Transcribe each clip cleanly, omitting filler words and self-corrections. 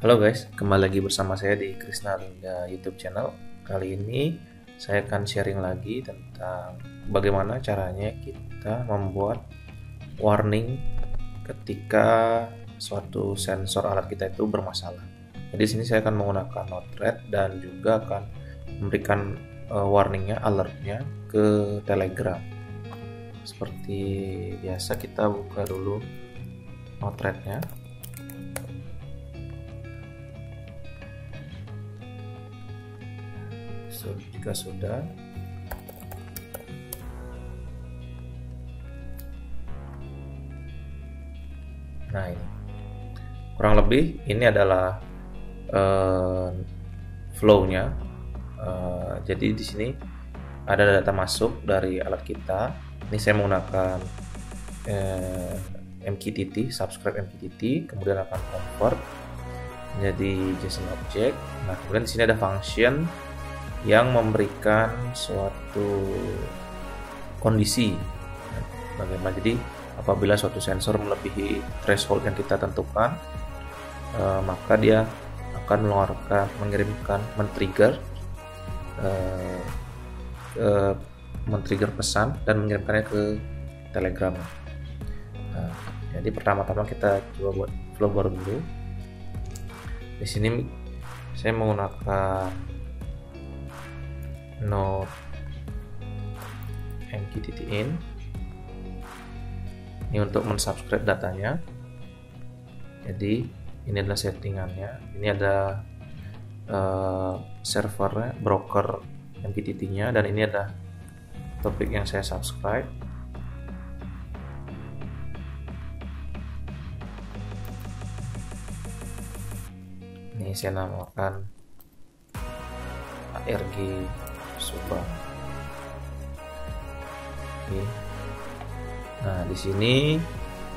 Halo guys, kembali lagi bersama saya di Krisna Linda YouTube channel. Kali ini saya akan sharing lagi tentang bagaimana caranya kita membuat warning ketika suatu sensor alat kita itu bermasalah. Jadi sini saya akan menggunakan Node-RED dan juga akan memberikan warningnya, alertnya ke Telegram. Seperti biasa kita buka dulu Node-RED-nya. Jika sudah, nah ini kurang lebih ini adalah flow-nya. Jadi di sini ada data masuk dari alat kita. Ini saya menggunakan MQTT, subscribe MQTT, kemudian akan convert menjadi JSON object. Nah, kemudian di sini ada function yang memberikan suatu kondisi bagaimana. Jadi apabila suatu sensor melebihi threshold yang kita tentukan, maka dia akan mengirimkan men-trigger pesan dan mengirimkannya ke Telegram. Nah, jadi pertama-tama kita coba buat flow baru dulu. Di sini saya menggunakan Node MQTT in ini untuk mensubscribe datanya. Jadi ini adalah settingannya. Ini ada servernya, broker MQTT nya, dan ini ada topik yang saya subscribe. Ini saya namakan ARG Subang. Oke. Nah, di sini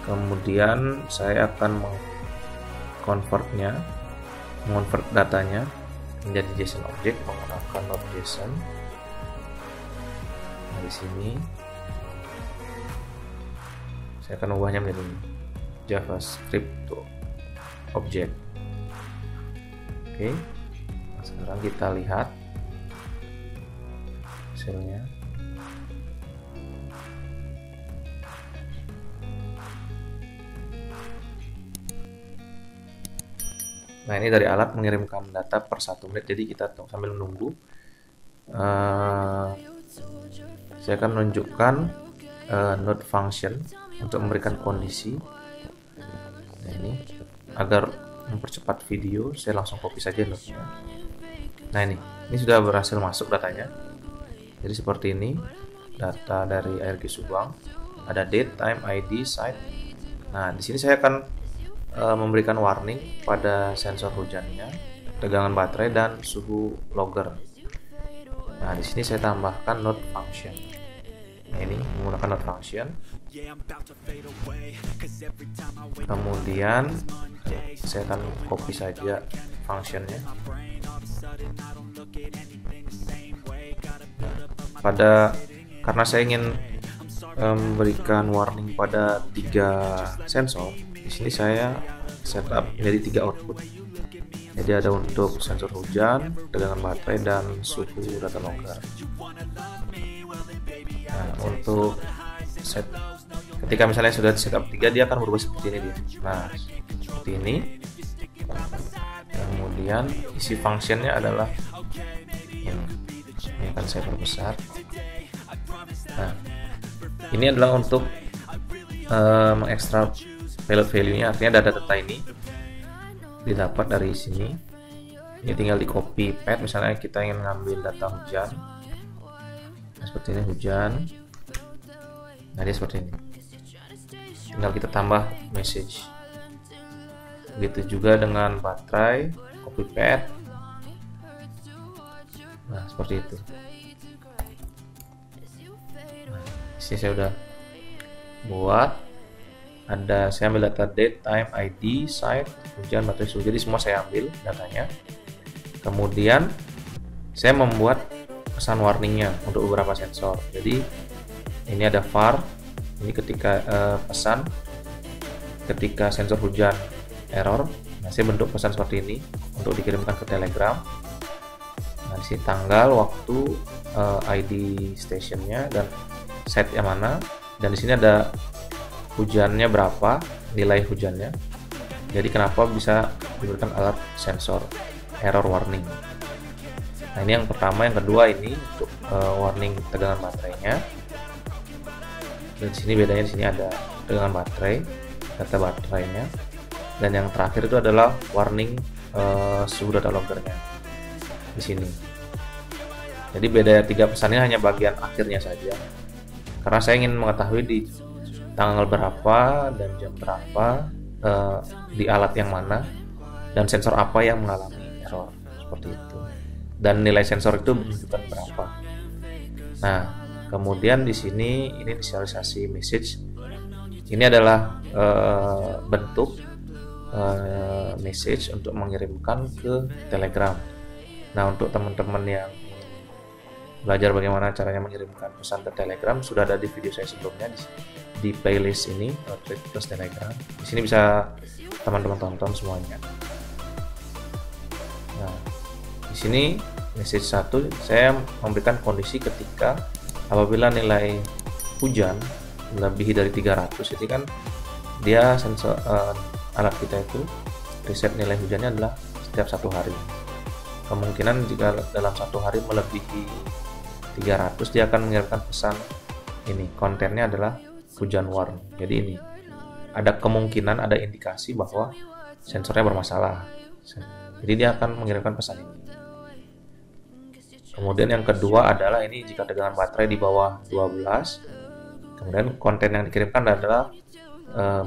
kemudian saya akan mengonvert datanya menjadi JSON object menggunakan Node.json. Nah, di sini saya akan ubahnya menjadi JavaScript object. Oke. Nah, sekarang kita lihat hasilnya. Nah, ini dari alat mengirimkan data per 1 menit, jadi kita sambil menunggu. Saya akan menunjukkan node function untuk memberikan kondisi. Nah, ini agar mempercepat video, saya langsung copy saja node-nya. Nah, ini sudah berhasil masuk datanya. Jadi seperti ini data dari ARG Subang, ada date, time, ID, site. Nah, di sini saya akan memberikan warning pada sensor hujannya, tegangan baterai, dan suhu logger. Nah, di sini saya tambahkan node function. Nah, ini menggunakan node function. Kemudian saya akan copy saja functionnya. Karena saya ingin memberikan warning pada 3 sensor, di sini saya setup menjadi 3 output. Jadi ada untuk sensor hujan, tegangan baterai, dan suhu data logger. Nah, untuk ketika misalnya sudah setup 3, dia akan berubah seperti ini dia. Nah, seperti ini. Kemudian isi functionnya adalah ini akan saya perbesar. Nah, ini adalah untuk mengekstrak payload value-nya, artinya data ini didapat dari sini. Ini tinggal di copy path, misalnya kita ingin ngambil data hujan. Nah, seperti ini hujan. Nah, dia seperti ini. Tinggal kita tambah message. Begitu juga dengan baterai, copy path. Nah, seperti itu. Nah, sini saya udah buat. Saya ambil data date, time, ID, site, hujan, baterai, suhu. Jadi semua saya ambil datanya. Kemudian saya membuat pesan warningnya untuk beberapa sensor. Jadi ini ada var. Ini ketika pesan ketika sensor hujan error, Nah, saya bentuk pesan seperti ini untuk dikirimkan ke Telegram. Nah, di sini tanggal, waktu, ID stationnya dan site yang mana, dan di sini ada hujannya berapa, nilai hujannya. Jadi kenapa bisa diberikan alert sensor error warning. Nah, ini yang pertama. Yang kedua ini untuk warning tegangan baterainya. Dan di sini bedanya, di sini ada tegangan baterai, data baterainya. Dan yang terakhir itu adalah warning suhu data loggernya di sini. Jadi beda 3 pesannya hanya bagian akhirnya saja. Karena saya ingin mengetahui di tanggal berapa dan jam berapa, di alat yang mana, dan sensor apa yang mengalami error seperti itu. Dan nilai sensor itu menunjukkan berapa. Nah, kemudian di sini ini inisialisasi message. Ini adalah bentuk message untuk mengirimkan ke Telegram. Nah, untuk teman-teman yang belajar bagaimana caranya mengirimkan pesan ke Telegram, sudah ada di video saya sebelumnya di playlist ini, Outreach plus Telegram. Di sini bisa teman-teman tonton semuanya. Nah, di sini message 1 saya memberikan kondisi ketika apabila nilai hujan lebih dari 300, jadi kan dia sensor alat kita itu reset nilai hujannya adalah setiap 1 hari. Kemungkinan jika dalam 1 hari melebihi 300, dia akan mengirimkan pesan ini, kontennya adalah hujan warm. Jadi ini ada kemungkinan, ada indikasi bahwa sensornya bermasalah. Jadi dia akan mengirimkan pesan ini. Kemudian yang kedua adalah ini jika tegangan baterai di bawah 12. Kemudian konten yang dikirimkan adalah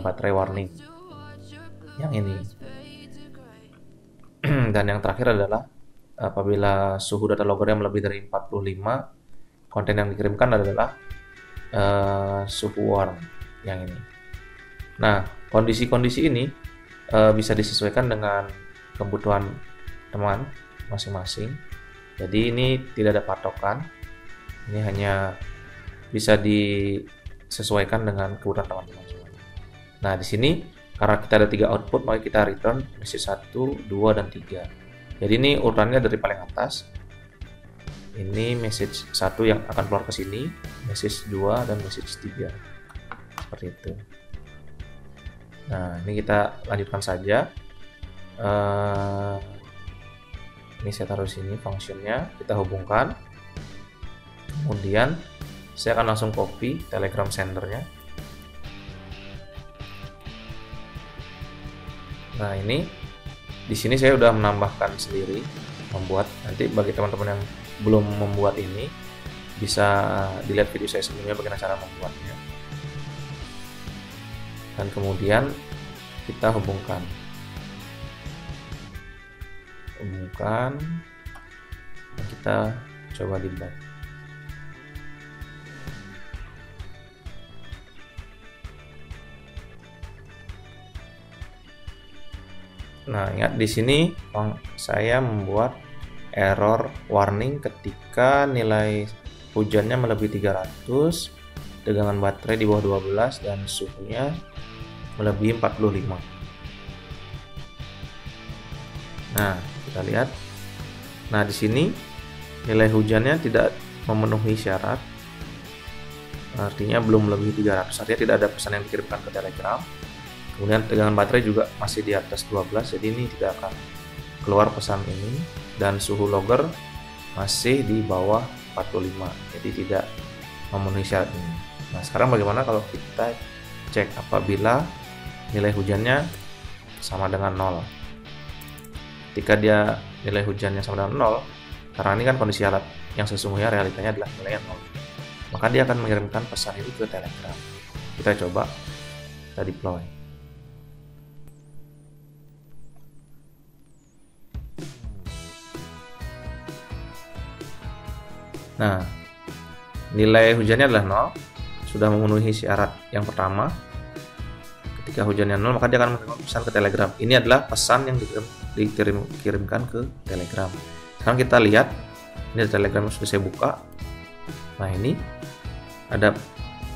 baterai warning. Yang ini. Dan yang terakhir adalah apabila suhu data loggernya melebihi dari 45, konten yang dikirimkan adalah suhu warm yang ini. Nah, kondisi-kondisi ini bisa disesuaikan dengan kebutuhan teman masing-masing. Jadi ini tidak ada patokan. Ini hanya bisa disesuaikan dengan kebutuhan teman-teman semuanya. Nah, di sini karena kita ada 3 output, maka kita return message 1, 2, dan 3. Jadi ini urutannya dari paling atas. Ini message 1 yang akan keluar ke sini, message 2 dan message 3. Seperti itu. Nah, ini kita lanjutkan saja. Ini saya taruh sini functionnya, kita hubungkan. Kemudian saya akan langsung copy Telegram sendernya. Nah, ini di sini saya sudah menambahkan sendiri, membuat. Nanti bagi teman-teman yang belum membuat ini, bisa dilihat video saya sebelumnya bagaimana cara membuatnya. Dan kemudian kita hubungkan, dan kita coba debug. Nah, ingat di sini saya membuat error warning ketika nilai hujannya melebihi 300, tegangan baterai di bawah 12, dan suhunya melebihi 45. Nah, kita lihat. Nah, di sini nilai hujannya tidak memenuhi syarat. Artinya belum melebihi 300. Artinya tidak ada pesan yang dikirimkan ke Telegram. Kemudian tegangan baterai juga masih di atas 12. Jadi ini tidak akan keluar pesan ini. Dan suhu logger masih di bawah 45. Jadi tidak memenuhi syarat ini. Nah, sekarang bagaimana kalau kita cek apabila nilai hujannya sama dengan 0? Ketika dia nilai hujannya sama dengan 0, karena ini kan kondisi alat yang sesungguhnya realitanya adalah nilainya 0, maka dia akan mengirimkan pesan itu ke Telegram. Kita coba, kita deploy. Nah, nilai hujannya adalah 0, sudah memenuhi syarat yang pertama. Ketika hujannya 0, maka dia akan mengirimkan pesan ke Telegram. Ini adalah pesan yang dikirimkan ke Telegram. Sekarang kita lihat, ini Telegram sudah saya buka. Nah, ini ada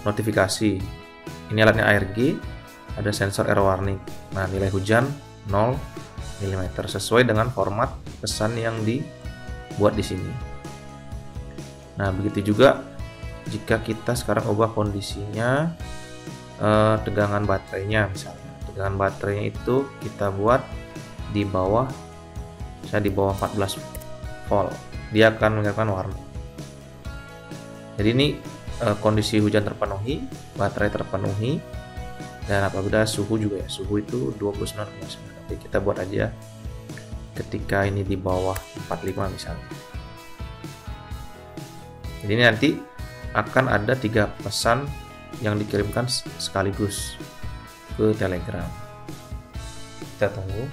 notifikasi. Ini alatnya ARG, ada sensor error warning. Nah, nilai hujan 0, mm sesuai dengan format pesan yang dibuat di sini. Nah, begitu juga jika kita sekarang ubah kondisinya tegangan baterainya, misalnya tegangan baterainya itu kita buat di bawah, saya di bawah 14 volt, dia akan mengeluarkan warna. Jadi ini kondisi hujan terpenuhi, baterai terpenuhi, dan apabila suhu juga ya, suhu itu 29,9, tapi kita buat aja ketika ini di bawah 45 misalnya. Jadi ini nanti akan ada 3 pesan yang dikirimkan sekaligus ke Telegram. Kita tunggu.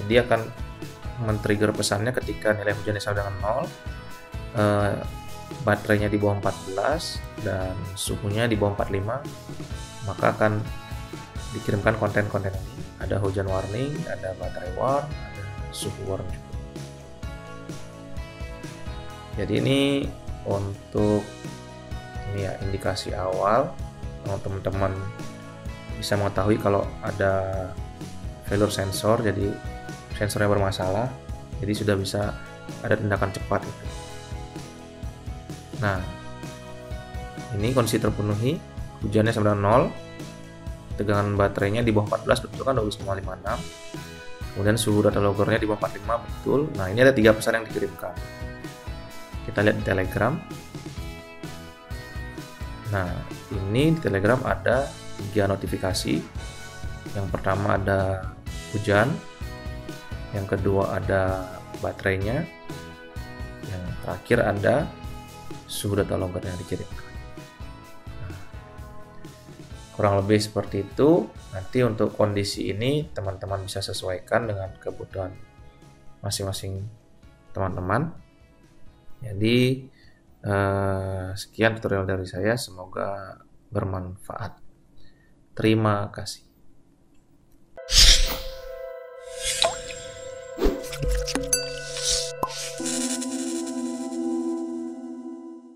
Jadi akan men-trigger pesannya ketika nilai hujannya sama dengan 0, baterainya di bawah 14 dan suhunya di bawah 45, maka akan dikirimkan konten-konten ini. Ada hujan warning, ada baterai warn, ada suhu warn juga. Jadi ini untuk ini ya, indikasi awal teman-teman bisa mengetahui kalau ada failure sensor, jadi sensornya bermasalah, jadi sudah bisa ada tindakan cepat itu. Nah, ini kondisi terpenuhi, hujannya sama dengan 0, tegangan baterainya di bawah 14 betul kan, 12,56, kemudian suhu data loggernya di bawah 45 betul. Nah, ini ada 3 pesan yang dikirimkan. Kita lihat di Telegram. Nah, ini di Telegram ada 3 notifikasi. Yang pertama ada hujan, yang kedua ada baterainya, yang terakhir ada suhu data logger yang dikirimkan. Nah, kurang lebih seperti itu. Nanti untuk kondisi ini teman-teman bisa sesuaikan dengan kebutuhan masing-masing teman-teman. Jadi sekian tutorial dari saya, semoga bermanfaat. Terima kasih.